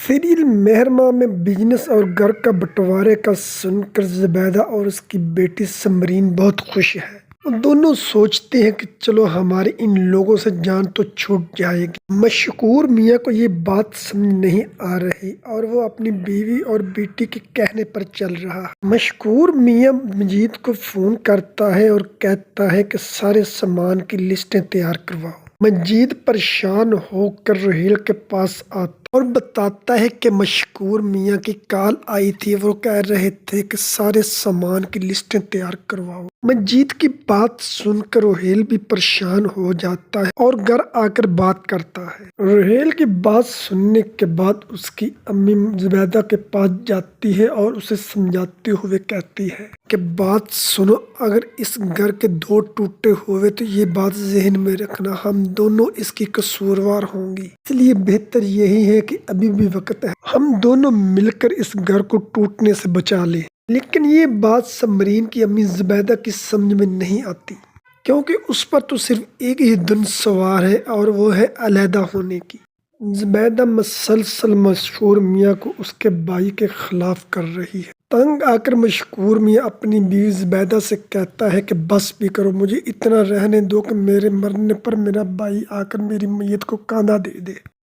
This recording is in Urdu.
سیریل مہرماں میں بزنس اور گھر کا بٹوارے کا سن کر زبیدہ اور اس کی بیٹی سمرین بہت خوش ہے۔ وہ دونوں سوچتے ہیں کہ چلو ہماری ان لوگوں سے جان تو چھوٹ جائے گی۔ مشکور میاں کو یہ بات سمجھ نہیں آ رہی اور وہ اپنی بیوی اور بیٹی کے کہنے پر چل رہا ہے۔ مشکور میاں مجید کو فون کرتا ہے اور کہتا ہے کہ سارے سامان کی لسٹیں تیار کرواؤ۔ مجید پریشان ہو کر رحیل کے پاس آتا اور بتاتا ہے کہ مشکور میاں کی کال آئی تھی، وہ کہہ رہے تھے کہ سارے سامان کی لسٹیں تیار کرواؤ۔ مجید کی بات سن کر رحیل بھی پریشان ہو جاتا ہے اور گھر آ کر بات کرتا ہے۔ رحیل کی بات سننے کے بعد اس کی امی زبیدہ کے پاس جاتی ہے اور اسے سمجھاتے ہوئے کہتی ہے کہ بات سنو، اگر اس گھر کے دو ٹوٹے ہوئے تو یہ بات ذہن میں رکھنا، ہم دونوں اس کی قصوروار ہوں گی، اس لیے بہتر یہی ہے کہ ابھی بھی وقت ہے، ہم دونوں مل کر اس گھر کو ٹوٹنے سے بچا لیں۔ لیکن یہ بات سمرین کی امی زبیدہ کی سمجھ میں نہیں آتی، کیونکہ اس پر تو صرف ایک ہی دن سوار ہے اور وہ ہے علیحدہ ہونے کی۔ زبیدہ مسلسل مشکور میاں کو اس کے بھائی کے خلاف کر رہی ہے۔ تنگ آ کر مشکور میاں اپنی بیوی زبیدہ سے کہتا ہے کہ بس بھی کرو، مجھے اتنا رہنے دو کہ میرے مرنے پر میرا بھائی آ کر میری میت کو کاندھا دے دے۔